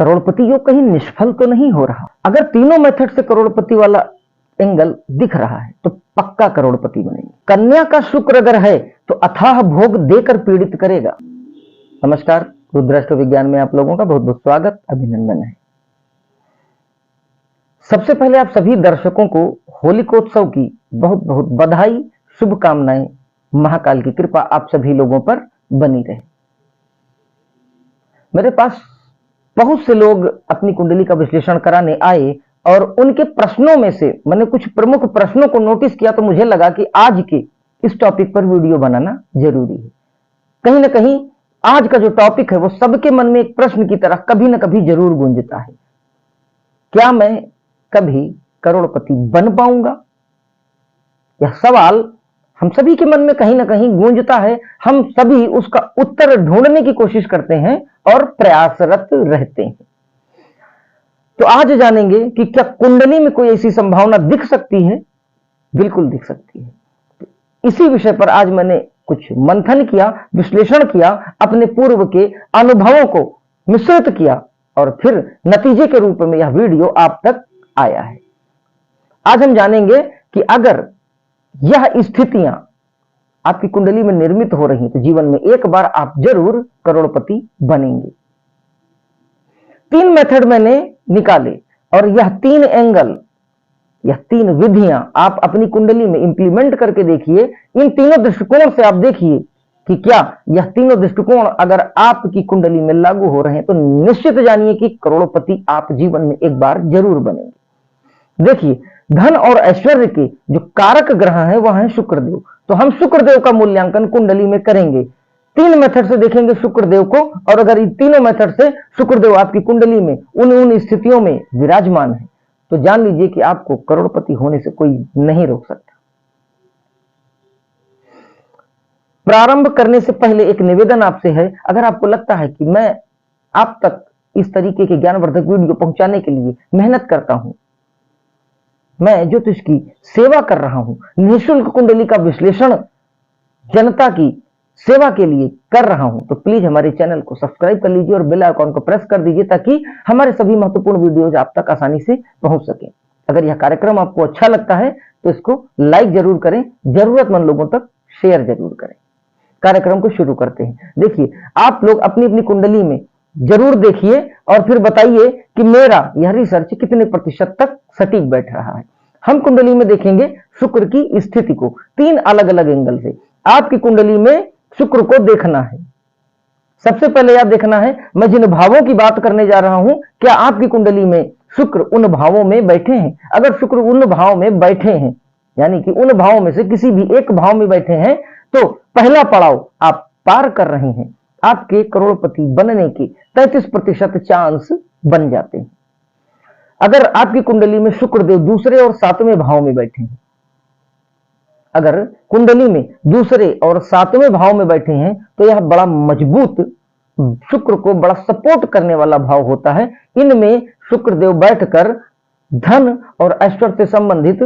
करोड़पति योग कहीं निष्फल तो नहीं हो रहा? अगर तीनों मेथड से करोड़पति वाला एंगल दिख रहा है तो पक्का करोड़पति बनेंगे। कन्या का शुक्र अगर है तो अथाह भोग देकर पीड़ित करेगा। नमस्कार, रुद्राष्ट्र विज्ञान में आप लोगों का बहुत बहुत स्वागत, अभिनंदन है। सबसे पहले आप सभी दर्शकों को होलिकोत्सव की बहुत बहुत बधाई, शुभकामनाएं। महाकाल की कृपा आप सभी लोगों पर बनी रहे। मेरे पास बहुत से लोग अपनी कुंडली का विश्लेषण कराने आए और उनके प्रश्नों में से मैंने कुछ प्रमुख प्रश्नों को नोटिस किया तो मुझे लगा कि आज के इस टॉपिक पर वीडियो बनाना जरूरी है। कहीं ना कहीं आज का जो टॉपिक है वो सबके मन में एक प्रश्न की तरह कभी ना कभी जरूर गूंजता है। क्या मैं कभी करोड़पति बन पाऊंगा? यह सवाल हम सभी के मन में कहीं ना कहीं गूंजता है। हम सभी उसका उत्तर ढूंढने की कोशिश करते हैं और प्रयासरत रहते हैं। तो आज जानेंगे कि क्या कुंडली में कोई ऐसी संभावना दिख सकती है? बिल्कुल दिख सकती है। इसी विषय पर आज मैंने कुछ मंथन किया, विश्लेषण किया, अपने पूर्व के अनुभवों को मिश्रित किया और फिर नतीजे के रूप में यह वीडियो आप तक आया है। आज हम जानेंगे कि अगर यह स्थितियां आपकी कुंडली में निर्मित हो रही हैं तो जीवन में एक बार आप जरूर करोड़पति बनेंगे। 3 मेथड मैंने निकाले और यह 3 एंगल, यह 3 विधियां आप अपनी कुंडली में इंप्लीमेंट करके देखिए। इन तीनों दृष्टिकोण से आप देखिए कि क्या यह तीनों दृष्टिकोण अगर आपकी कुंडली में लागू हो रहे हैं तो निश्चित जानिए कि करोड़पति आप जीवन में एक बार जरूर बनेंगे। देखिए, धन और ऐश्वर्य के जो कारक ग्रह हैं वह हैं शुक्रदेव। तो हम शुक्रदेव का मूल्यांकन कुंडली में करेंगे। 3 मेथड से देखेंगे शुक्रदेव को, और अगर इन तीनों मेथड से शुक्रदेव आपकी कुंडली में उन स्थितियों में विराजमान है तो जान लीजिए कि आपको करोड़पति होने से कोई नहीं रोक सकता। प्रारंभ करने से पहले एक निवेदन आपसे है, अगर आपको लगता है कि मैं आप तक इस तरीके के ज्ञानवर्धक वीडियो पहुंचाने के लिए मेहनत करता हूं, मैं ज्योतिष की सेवा कर रहा हूं, निःशुल्क कुंडली का विश्लेषण जनता की सेवा के लिए कर रहा हूं, तो प्लीज हमारे चैनल को सब्सक्राइब कर लीजिए और बेल आइकॉन को प्रेस कर दीजिए ताकि हमारे सभी महत्वपूर्ण वीडियोज आप तक आसानी से पहुंच सके। अगर यह कार्यक्रम आपको अच्छा लगता है तो इसको लाइक जरूर करें, जरूरतमंद लोगों तक शेयर जरूर करें। कार्यक्रम को शुरू करते हैं। देखिए, आप लोग अपनी अपनी कुंडली में जरूर देखिए और फिर बताइए कि मेरा यह रिसर्च कितने प्रतिशत तक सटीक बैठ रहा है। हम कुंडली में देखेंगे शुक्र की स्थिति को 3 अलग अलग एंगल से। आपकी कुंडली में शुक्र को देखना है। सबसे पहले याद देखना है, मैं जिन भावों की बात करने जा रहा हूं, क्या आपकी कुंडली में शुक्र उन भावों में बैठे हैं? अगर शुक्र उन भाव में बैठे हैं, यानी कि उन भावों में से किसी भी एक भाव में बैठे हैं, तो पहला पड़ाव आप पार कर रहे हैं। आपके करोड़पति बनने के 33% चांस बन जाते हैं। अगर आपकी कुंडली में शुक्रदेव दूसरे और 7वें भाव में बैठे हैं, अगर कुंडली में दूसरे और 7वें भाव में बैठे हैं तो यह बड़ा मजबूत, शुक्र को बड़ा सपोर्ट करने वाला भाव होता है। इनमें शुक्रदेव बैठकर धन और ऐश्वर्य से संबंधित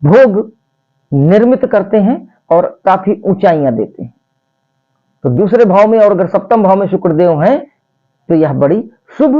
भोग निर्मित करते हैं और काफी ऊंचाइयां देते हैं। तो दूसरे भाव में और अगर 7वें भाव में शुक्रदेव हैं तो यह बड़ी शुभ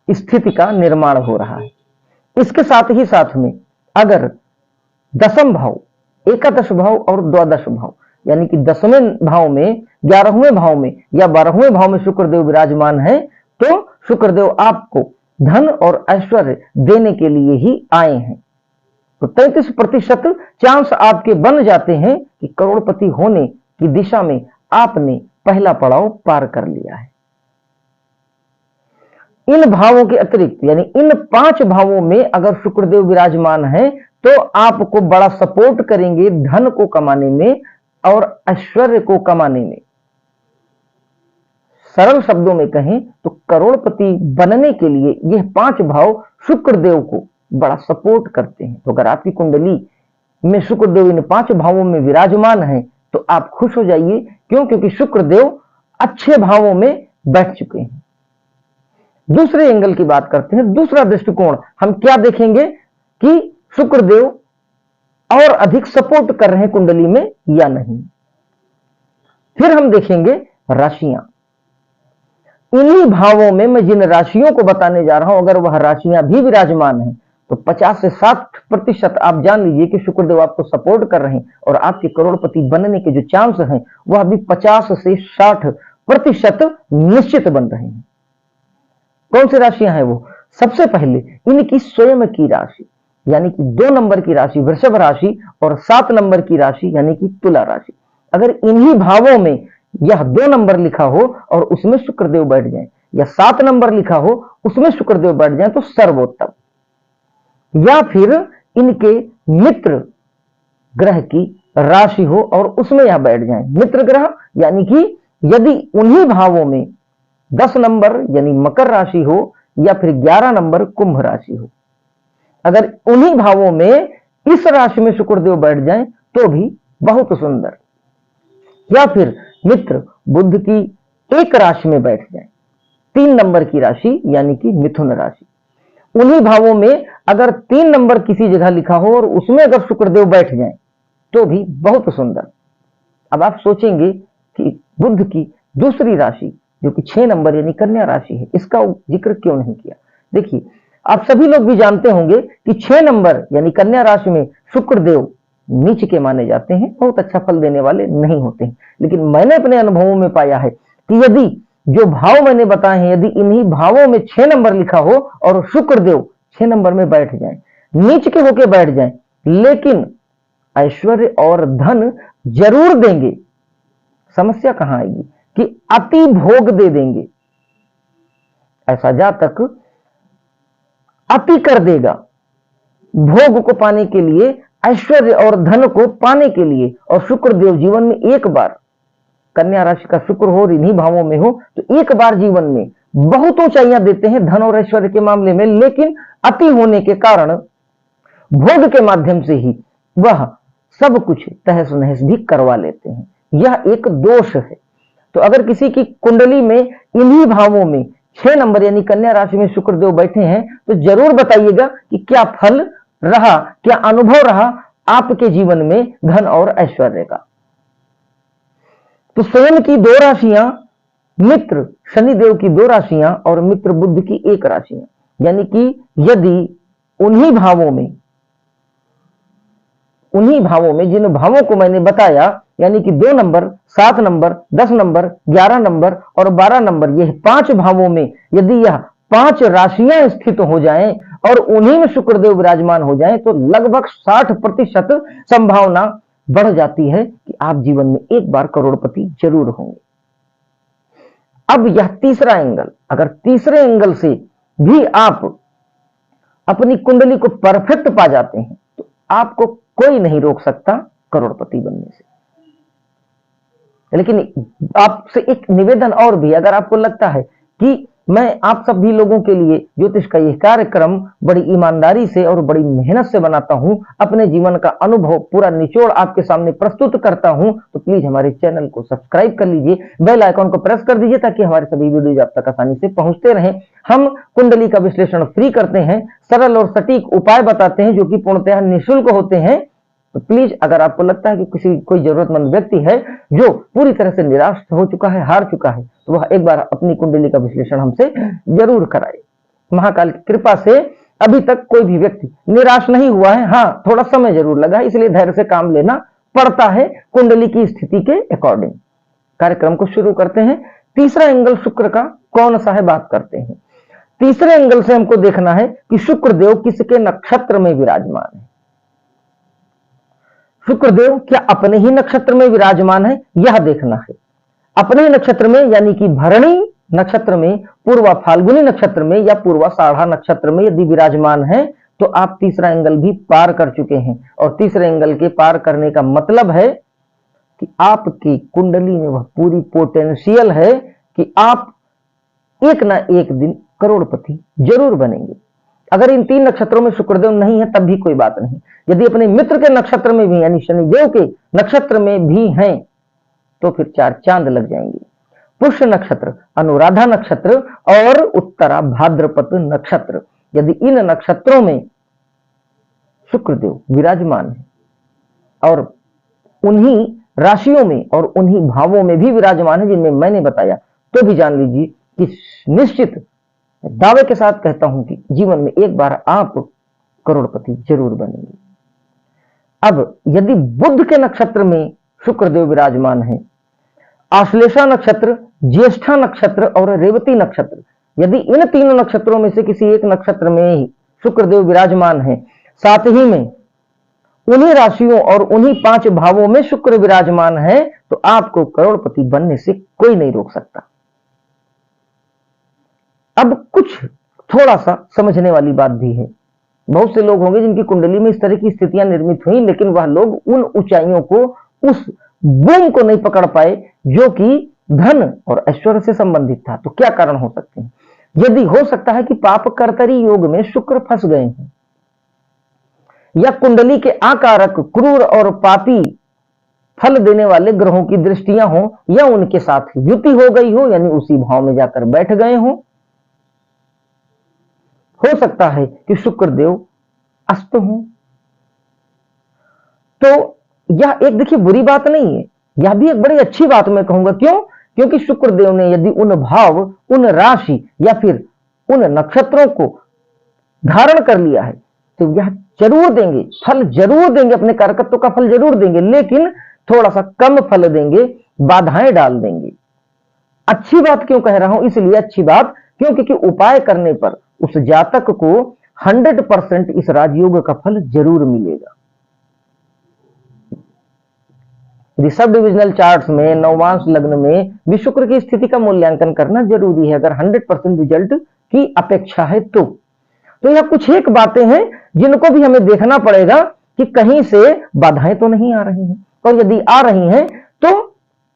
स्थिति का निर्माण हो रहा है। इसके साथ ही साथ में अगर 10वां भाव, एकादश भाव और द्वादश भाव, यानी कि 10वें भाव में, 11वें भाव में या 12वें भाव में शुक्रदेव विराजमान है तो शुक्रदेव आपको धन और ऐश्वर्य देने के लिए ही आए हैं। तो 33% चांस आपके बन जाते हैं कि करोड़पति होने की दिशा में आपने पहला पड़ाव पार कर लिया है। इन भावों के अतिरिक्त, यानी इन 5 भावों में अगर शुक्रदेव विराजमान है तो आपको बड़ा सपोर्ट करेंगे धन को कमाने में और ऐश्वर्य को कमाने में। सरल शब्दों में कहें तो करोड़पति बनने के लिए यह 5 भाव शुक्रदेव को बड़ा सपोर्ट करते हैं। तो अगर आपकी कुंडली में शुक्रदेव इन 5 भावों में विराजमान है तो आप खुश हो जाइए। क्यों? क्योंकि शुक्रदेव अच्छे भावों में बैठ चुके हैं। दूसरे एंगल की बात करते हैं, दूसरा दृष्टिकोण हम क्या देखेंगे कि शुक्रदेव और अधिक सपोर्ट कर रहे हैं कुंडली में या नहीं। फिर हम देखेंगे राशियां। इन्हीं भावों में मैं जिन राशियों को बताने जा रहा हूं, अगर वह राशियां भी विराजमान हैं तो 50 से 60% आप जान लीजिए कि शुक्रदेव आपको सपोर्ट कर रहे हैं और आपके करोड़पति बनने के जो चांस हैं वह अभी 50 से 60% निश्चित बन रहे हैं। कौन सी राशियां हैं वो? सबसे पहले इनकी स्वयं की राशि यानी कि 2 नंबर की राशि वृषभ राशि और 7 नंबर की राशि यानी कि तुला राशि। अगर इन्हीं भावों में यह 2 नंबर लिखा हो और उसमें शुक्रदेव बैठ जाए या 7 नंबर लिखा हो उसमें शुक्रदेव बैठ जाए तो सर्वोत्तम। या फिर इनके मित्र ग्रह की राशि हो और उसमें यह बैठ जाए। मित्र ग्रह यानी कि यदि उन्हीं भावों में 10 नंबर यानी मकर राशि हो या फिर 11 नंबर कुंभ राशि हो, अगर उन्हीं भावों में इस राशि में शुक्रदेव बैठ जाए तो भी बहुत सुंदर। या फिर मित्र बुध की एक राशि में बैठ जाए, 3 नंबर की राशि यानी कि मिथुन राशि। उन्हीं भावों में अगर 3 नंबर किसी जगह लिखा हो और उसमें अगर शुक्रदेव बैठ जाए तो भी बहुत सुंदर। अब आप सोचेंगे कि बुध की दूसरी राशि जो कि 6 नंबर यानी कन्या राशि है, इसका जिक्र क्यों नहीं किया? देखिए, आप सभी लोग भी जानते होंगे कि 6 नंबर यानी कन्या राशि में शुक्रदेव नीच के माने जाते हैं, बहुत अच्छा फल देने वाले नहीं होते हैं। लेकिन मैंने अपने अनुभवों में पाया है कि यदि जो भाव मैंने बताए हैं, यदि इन्हीं भावों में 6 नंबर लिखा हो और शुक्रदेव 6 नंबर में बैठ जाए, नीच के होके बैठ जाए, लेकिन ऐश्वर्य और धन जरूर देंगे। समस्या कहां आएगी कि अति भोग दे देंगे। ऐसा जातक अति कर देगा भोग को पाने के लिए, ऐश्वर्य और धन को पाने के लिए। और शुक्रदेव जीवन में एक बार, कन्या राशि का शुक्र हो और इन्हीं भावों में हो तो एक बार जीवन में बहुत ऊंचाइयां देते हैं धन और ऐश्वर्य के मामले में, लेकिन अति होने के कारण भोग के माध्यम से ही वह सब कुछ तहस नहस भी करवा लेते हैं। यह एक दोष है। तो अगर किसी की कुंडली में इन्हीं भावों में 6 नंबर यानी कन्या राशि में शुक्रदेव बैठे हैं तो जरूर बताइएगा कि क्या फल रहा, क्या अनुभव रहा आपके जीवन में धन और ऐश्वर्य का। तो स्वयं की 2 राशियां, मित्र शनिदेव की 2 राशियां और मित्र बुध की 1 राशियां, यानी कि यदि उन्हीं भावों में जिन भावों को मैंने बताया यानी कि 2 नंबर, 7 नंबर, 10 नंबर, 11 नंबर और 12 नंबर, ये 5 भावों में यदि यह 5 राशियां स्थित हो जाएं और उन्हीं में शुक्रदेव विराजमान हो जाएं तो लगभग 60% संभावना बढ़ जाती है कि आप जीवन में एक बार करोड़पति जरूर होंगे। अब यह तीसरा एंगल, अगर तीसरे एंगल से भी आप अपनी कुंडली को परफेक्ट पा जाते हैं तो आपको कोई नहीं रोक सकता करोड़पति बनने से। लेकिन आपसे एक निवेदन और भी, अगर आपको लगता है कि मैं आप सभी लोगों के लिए ज्योतिष का यह कार्यक्रम बड़ी ईमानदारी से और बड़ी मेहनत से बनाता हूं, अपने जीवन का अनुभव पूरा निचोड़ आपके सामने प्रस्तुत करता हूं, तो प्लीज हमारे चैनल को सब्सक्राइब कर लीजिए, बेल आइकॉन को प्रेस कर दीजिए ताकि हमारे सभी वीडियोज आप तक आसानी से पहुंचते रहें। हम कुंडली का विश्लेषण फ्री करते हैं, सरल और सटीक उपाय बताते हैं जो कि पूर्णतः निःशुल्क होते हैं। तो प्लीज अगर आपको लगता है कि कोई जरूरतमंद व्यक्ति है जो पूरी तरह से निराश हो चुका है, हार चुका है, तो वह एक बार अपनी कुंडली का विश्लेषण हमसे जरूर कराए। महाकाल की कृपा से अभी तक कोई भी व्यक्ति निराश नहीं हुआ है। हाँ, थोड़ा समय जरूर लगा, इसलिए धैर्य से काम लेना पड़ता है कुंडली की स्थिति के अकॉर्डिंग। कार्यक्रम को शुरू करते हैं। तीसरा एंगल शुक्र का कौन सा है, बात करते हैं। तीसरे एंगल से हमको देखना है कि शुक्रदेव किसके नक्षत्र में विराजमान है। शुक्रदेव क्या अपने ही नक्षत्र में विराजमान है, यह देखना है। अपने ही नक्षत्र में यानी कि भरणी नक्षत्र में, पूर्वा फाल्गुनी नक्षत्र में या पूर्वाषाढ़ा नक्षत्र में यदि विराजमान है तो आप तीसरा एंगल भी पार कर चुके हैं। और तीसरे एंगल के पार करने का मतलब है कि आपकी कुंडली में वह पूरी पोटेंशियल है कि आप एक ना एक दिन करोड़पति जरूर बनेंगे। अगर इन 3 नक्षत्रों में शुक्रदेव नहीं है तब भी कोई बात नहीं, यदि अपने मित्र के नक्षत्र में भी यानी शनिदेव के नक्षत्र में भी हैं तो फिर 4 चांद लग जाएंगे। पुष्य नक्षत्र, अनुराधा नक्षत्र और उत्तरा भाद्रपद नक्षत्र, यदि इन नक्षत्रों में शुक्रदेव विराजमान है और उन्हीं राशियों में और उन्हीं भावों में भी विराजमान है जिनमें मैंने बताया, तो भी जान लीजिए कि निश्चित दावे के साथ कहता हूं कि जीवन में एक बार आप करोड़पति जरूर बनेंगे। अब यदि बुध के नक्षत्र में शुक्रदेव विराजमान है, आश्लेषा नक्षत्र, ज्येष्ठा नक्षत्र और रेवती नक्षत्र, यदि इन तीनों नक्षत्रों में से किसी एक नक्षत्र में ही शुक्रदेव विराजमान है, साथ ही में उन्हीं राशियों और उन्हीं 5 भावों में शुक्र विराजमान है, तो आपको करोड़पति बनने से कोई नहीं रोक सकता। अब कुछ थोड़ा सा समझने वाली बात भी है। बहुत से लोग होंगे जिनकी कुंडली में इस तरह की स्थितियां निर्मित हुई, लेकिन वह लोग उन ऊंचाइयों को, उस बूम को नहीं पकड़ पाए जो कि धन और ऐश्वर्य से संबंधित था। तो क्या कारण हो सकते हैं? यदि हो सकता है कि पाप कर्तरी योग में शुक्र फंस गए हैं, या कुंडली के आकारक क्रूर और पापी फल देने वाले ग्रहों की दृष्टियां हो, या उनके साथ युति हो गई हो, यानी उसी भाव में जाकर बैठ गए हो सकता है कि शुक्रदेव अस्त हो। तो यह एक देखिए बुरी बात नहीं है, यह भी एक बड़ी अच्छी बात मैं कहूंगा। क्यों? क्योंकि शुक्रदेव ने यदि उन भाव, उन राशि या फिर उन नक्षत्रों को धारण कर लिया है, तो यह जरूर देंगे, फल जरूर देंगे, अपने कारकत्व का फल जरूर देंगे, लेकिन थोड़ा सा कम फल देंगे, बाधाएं डाल देंगे। अच्छी बात क्यों कह रहा हूं? इसलिए अच्छी बात क्योंकि उपाय करने पर उस जातक को 100% इस राजयोग का फल जरूर मिलेगा। सब डिविजनल चार्ट्स में नवमांश लग्न में भी शुक्र की स्थिति का मूल्यांकन करना जरूरी है, अगर 100% रिजल्ट की अपेक्षा है तो यह कुछ एक बातें हैं जिनको भी हमें देखना पड़ेगा कि कहीं से बाधाएं तो नहीं आ रही हैं, और यदि आ रही हैं तो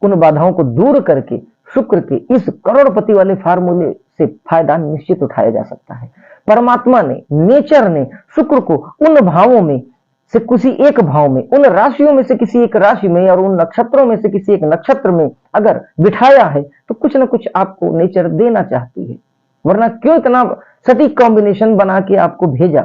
उन बाधाओं को दूर करके शुक्र के इस करोड़पति वाले फार्मूले से फायदा निश्चित उठाया जा सकता है। परमात्मा ने, नेचर ने शुक्र को उन भावों में से किसी एक भाव में, उन राशियों में से किसी एक राशि में, और उन नक्षत्रों में से किसी एक नक्षत्र में अगर बिठाया है, तो कुछ ना कुछ आपको नेचर देना चाहती है, वरना क्यों इतना सटीक कॉम्बिनेशन बना के आपको भेजा।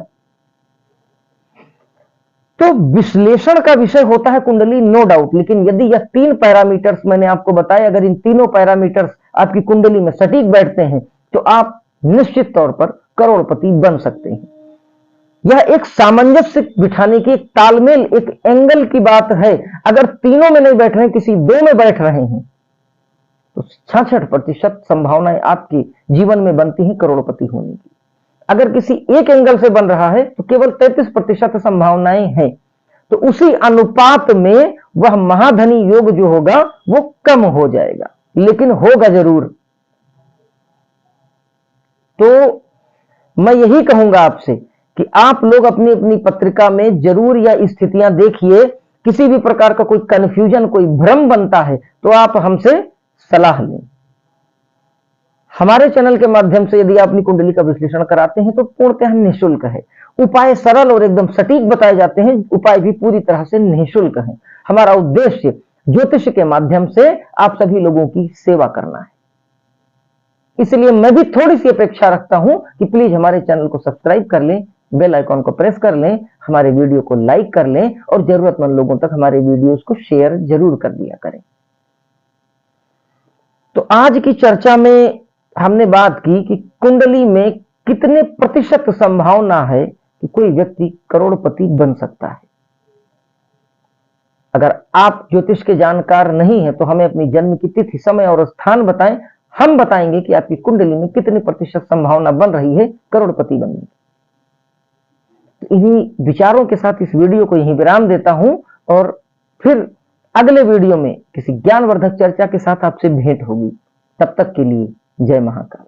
तो विश्लेषण का विषय होता है कुंडली, नो डाउट, लेकिन यदि यह 3 पैरामीटर्स मैंने आपको बताया, अगर इन तीनों पैरामीटर्स आपकी कुंडली में सटीक बैठते हैं, तो आप निश्चित तौर पर करोड़पति बन सकते हैं। यह एक सामंजस्य बिठाने की, एक तालमेल, एक एंगल की बात है। अगर तीनों में नहीं बैठ रहे हैं, किसी 2 में बैठ रहे हैं, तो 66% संभावनाएं आपके जीवन में बनती हैं करोड़पति होने की। अगर किसी एक एंगल से बन रहा है तो केवल 33% संभावनाएं हैं। तो उसी अनुपात में वह महाधनी योग जो होगा वो कम हो जाएगा, लेकिन होगा जरूर। तो मैं यही कहूंगा आपसे कि आप लोग अपनी अपनी पत्रिका में जरूर यह स्थितियां देखिए। किसी भी प्रकार का कोई कंफ्यूजन, कोई भ्रम बनता है तो आप हमसे सलाह लें। हमारे चैनल के माध्यम से यदि आप अपनी कुंडली का विश्लेषण कराते हैं तो पूर्णतः निःशुल्क है। उपाय सरल और एकदम सटीक बताए जाते हैं, उपाय भी पूरी तरह से निःशुल्क है। हमारा उद्देश्य ज्योतिष के माध्यम से आप सभी लोगों की सेवा करना है। इसलिए मैं भी थोड़ी सी अपेक्षा रखता हूं कि प्लीज हमारे चैनल को सब्सक्राइब कर लें, बेल आइकॉन को प्रेस कर लें, हमारे वीडियो को लाइक कर लें, और जरूरतमंद लोगों तक हमारे वीडियोस को शेयर जरूर कर दिया करें। तो आज की चर्चा में हमने बात की कि कुंडली में कितने प्रतिशत संभावना है कि कोई व्यक्ति करोड़पति बन सकता है। अगर आप ज्योतिष के जानकार नहीं हैं तो हमें अपनी जन्म की तिथि, समय और स्थान बताएं, हम बताएंगे कि आपकी कुंडली में कितनी प्रतिशत संभावना बन रही है करोड़पति बनने की। तो इन्हीं विचारों के साथ इस वीडियो को यहीं विराम देता हूं, और फिर अगले वीडियो में किसी ज्ञानवर्धक चर्चा के साथ आपसे भेंट होगी। तब तक के लिए जय महाकाल।